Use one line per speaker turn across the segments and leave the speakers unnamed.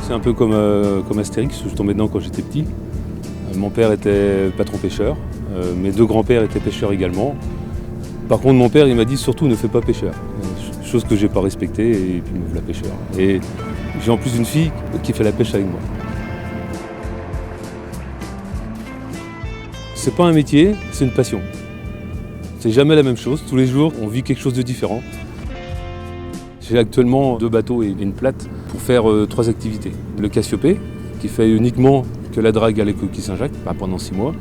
C'est un peu comme Astérix, je tombais dedans quand j'étais petit. Mon père était patron pêcheur, mes deux grands-pères étaient pêcheurs également. Par contre, mon père, il m'a dit surtout ne fais pas pêcheur. Chose que j'ai pas respectée et puis il me voilà pêcheur. Et j'ai en plus une fille qui fait la pêche avec moi. C'est pas un métier, c'est une passion. C'est jamais la même chose. Tous les jours, on vit quelque chose de différent. J'ai actuellement 2 bateaux et une plate pour faire 3 activités. Le Cassiopée, qui fait uniquement que la drague à la coquille Saint-Jacques, pendant 6 mois.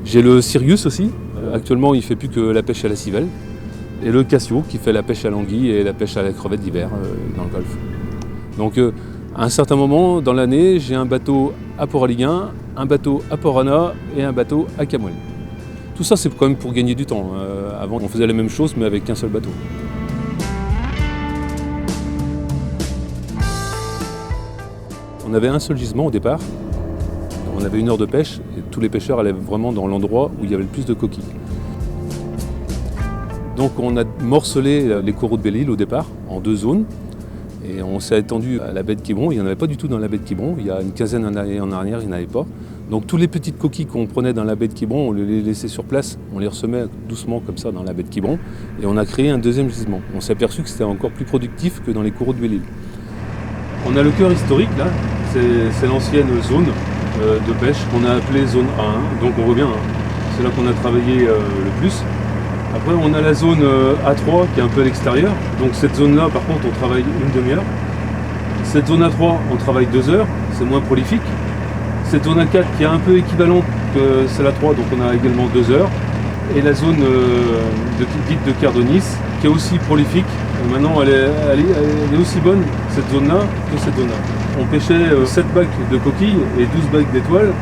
J'ai le Sirius aussi. Actuellement, il ne fait plus que la pêche à la civelle. Et le Cassio, qui fait la pêche à l'anguille et la pêche à la crevette d'hiver dans le golfe. Donc, à un certain moment dans l'année, j'ai un bateau à Port-Aliguin, un bateau à Port-Anna et un bateau à Camoël. Tout ça, c'est quand même pour gagner du temps. Avant, on faisait la même chose, mais avec qu'un seul bateau. On avait un seul gisement au départ. On avait 1 heure de pêche et tous les pêcheurs allaient vraiment dans l'endroit où il y avait le plus de coquilles. Donc on a morcelé les coraux de Belle-Île au départ en 2 zones. Et on s'est étendu à la baie de Quiberon. Il n'y en avait pas du tout dans la baie de Quiberon. Il y a une quinzaine d'années en arrière, il n'y en avait pas. Donc toutes les petites coquilles qu'on prenait dans la baie de Quiberon, on les laissait sur place. On les ressemait doucement comme ça dans la baie de Quiberon. Et on a créé un 2e gisement. On s'est aperçu que c'était encore plus productif que dans les coraux de Belle-Île. On a le cœur historique là. C'est l'ancienne zone de pêche qu'on a appelée zone A1. Donc on voit bien, c'est là qu'on a travaillé le plus. Après, on a la zone A3 qui est un peu à l'extérieur. Donc cette zone-là, par contre, on travaille une demi-heure. Cette zone A3, on travaille 2 heures. C'est moins prolifique. Cette zone A4 qui est un peu équivalente que celle A3, donc on a également 2 heures. Et la zone dite de Cardonis, qui est aussi prolifique. Et maintenant, elle est aussi bonne, cette zone-là, que cette zone-là. On pêchait 7 bacs de coquilles et 12 bacs d'étoiles.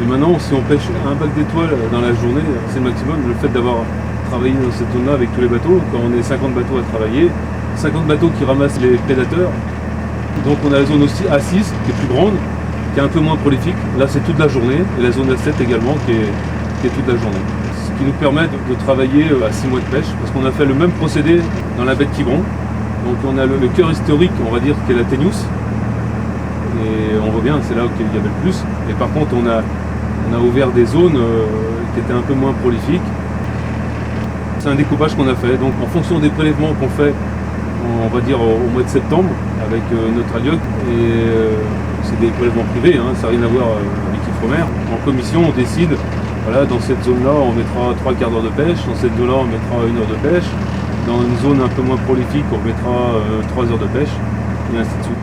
Et maintenant, si on pêche un bac d'étoiles dans la journée, c'est le maximum. Le fait d'avoir travailler dans cette zone-là avec tous les bateaux, quand on est 50 bateaux à travailler, 50 bateaux qui ramassent les prédateurs. Donc on a la zone aussi A6 qui est plus grande, qui est un peu moins prolifique. Là c'est toute la journée, et la zone A7 également qui est toute la journée. Ce qui nous permet de travailler à 6 mois de pêche, parce qu'on a fait le même procédé dans la baie de Quiberon. Donc on a le cœur historique, on va dire, qui est la Ténius. Et on voit bien, c'est là qu'il y avait le plus. Et par contre on a ouvert des zones qui étaient un peu moins prolifiques. C'est un découpage qu'on a fait, donc en fonction des prélèvements qu'on fait, on va dire au mois de septembre avec notre alliote, et c'est des prélèvements privés, ça n'a rien à voir avec Ifremer. En commission, on décide, voilà, dans cette zone-là, on mettra 3 quarts d'heure de pêche, dans cette zone-là, on mettra 1 heure de pêche, dans une zone un peu moins prolifique, on mettra 3 heures de pêche, et ainsi de suite.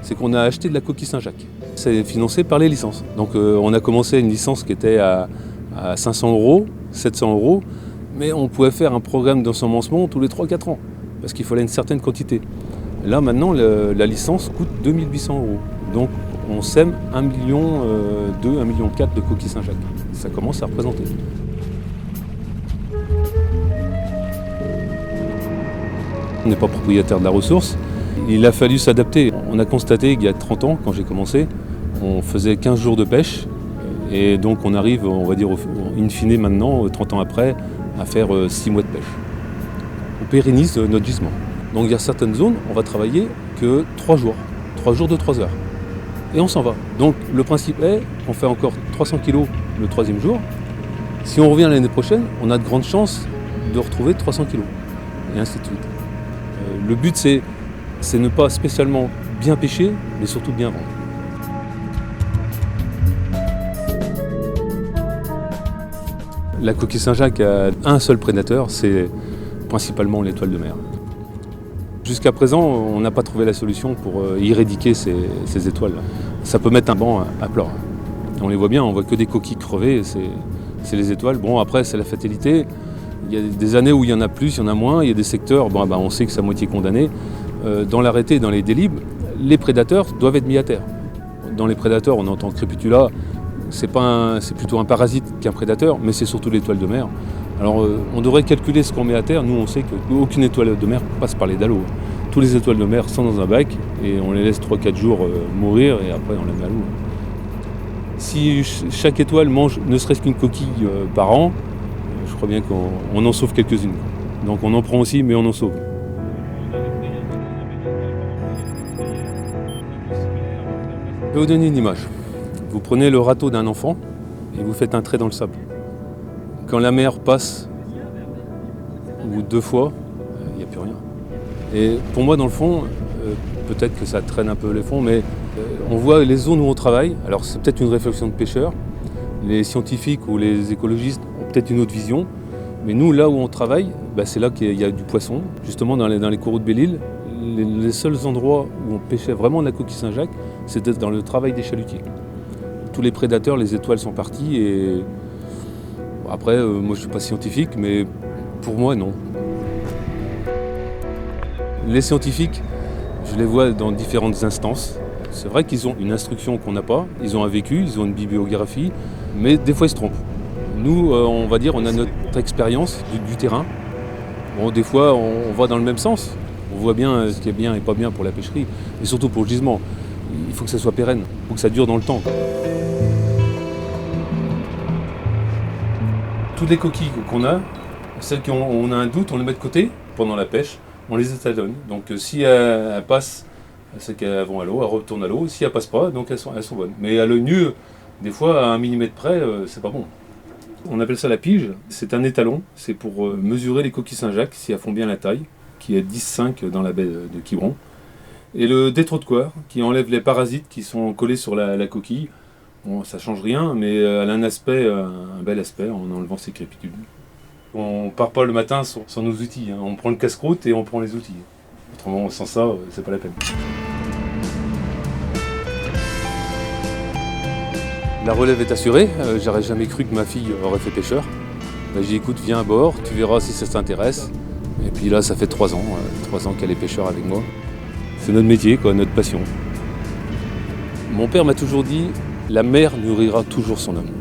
C'est qu'on a acheté de la coquille Saint-Jacques. C'est financé par les licences. Donc on a commencé une licence qui était à 500 €, 700 €, mais on pouvait faire un programme d'ensemencement tous les 3-4 ans, parce qu'il fallait une certaine quantité. Là maintenant, la licence coûte 2800 €. Donc on sème 1,2 million, 1,4 million de coquilles Saint-Jacques. Ça commence à représenter. On n'est pas propriétaire de la ressource. Il a fallu s'adapter. On a constaté qu'il y a 30 ans, quand j'ai commencé, on faisait 15 jours de pêche. Et donc on arrive, on va dire, in fine maintenant, 30 ans après, à faire 6 mois de pêche. On pérennise notre gisement. Donc il y a certaines zones, on va travailler que 3 jours. 3 jours de 3 heures. Et on s'en va. Donc le principe est qu'on fait encore 300 kg le 3e jour. Si on revient l'année prochaine, on a de grandes chances de retrouver 300 kg. Et ainsi de suite. Le but c'est ne pas spécialement bien pêcher, mais surtout bien vendre. La coquille Saint-Jacques a un seul prédateur, c'est principalement l'étoile de mer. Jusqu'à présent, on n'a pas trouvé la solution pour éradiquer ces étoiles. Ça peut mettre un banc à plat. On les voit bien, on voit que des coquilles crevées, c'est les étoiles. Bon, après, c'est la fatalité. Il y a des années où il y en a plus, il y en a moins. Il y a des secteurs, on sait que c'est à moitié condamné. Dans l'arrêté, dans les délibes, les prédateurs doivent être mis à terre. Dans les prédateurs, on entend créputula, c'est plutôt un parasite qu'un prédateur, mais c'est surtout l'étoile de mer. Alors on devrait calculer ce qu'on met à terre. Nous, on sait qu'aucune étoile de mer passe par les dallots. Toutes les étoiles de mer sont dans un bac et on les laisse 3-4 jours mourir et après on les met à l'eau. Si chaque étoile mange ne serait-ce qu'une coquille par an, je crois bien qu'on en sauve quelques-unes. Donc on en prend aussi, mais on en sauve. Je vais vous donner une image. Vous prenez le râteau d'un enfant et vous faites un trait dans le sable. Quand la mer passe, ou 2 fois, il n'y a plus rien. Et pour moi, dans le fond, peut-être que ça traîne un peu les fonds, mais on voit les zones où on travaille. Alors c'est peut-être une réflexion de pêcheurs. Les scientifiques ou les écologistes ont peut-être une autre vision. Mais nous, là où on travaille, c'est là qu'il y a du poisson. Justement, dans les coraux de Belle-Île, les seuls endroits où on pêchait vraiment de la coquille Saint-Jacques, c'était dans le travail des chalutiers. Tous les prédateurs, les étoiles sont partis. Et après, moi je ne suis pas scientifique, mais pour moi, non. Les scientifiques, je les vois dans différentes instances. C'est vrai qu'ils ont une instruction qu'on n'a pas, ils ont un vécu, ils ont une bibliographie, mais des fois ils se trompent. Nous, on va dire, on a notre expérience du terrain. Bon, des fois, on va dans le même sens. On voit bien ce qui est bien et pas bien pour la pêcherie, et surtout pour le gisement. Il faut que ça soit pérenne, il faut que ça dure dans le temps. Toutes les coquilles qu'on a, celles qu'on a un doute, on les met de côté pendant la pêche, on les étalonne. Donc si elles passent, c'est qu'elles vont à l'eau, elles retournent à l'eau. Si elles passent pas, donc elles sont bonnes. Mais à l'œil nu, des fois, à 1 millimètre près, c'est pas bon. On appelle ça la pige, c'est un étalon, c'est pour mesurer les coquilles Saint-Jacques, si elles font bien la taille, qui est 10,5 dans la baie de Quiberon. Et le détrottoir, qui enlève les parasites qui sont collés sur la coquille. Bon, ça change rien, mais elle a un bel aspect en enlevant ces crépitudes. On part pas le matin sans nos outils, hein. On prend le casse-croûte et on prend les outils. Autrement, sans ça, c'est pas la peine. La relève est assurée, j'aurais jamais cru que ma fille aurait fait pêcheur. J'ai dit écoute, viens à bord, tu verras si ça t'intéresse. Et puis là, ça fait 3 ans, 3 ans qu'elle est pêcheur avec moi. C'est notre métier, quoi, notre passion. Mon père m'a toujours dit, la mer nourrira toujours son homme.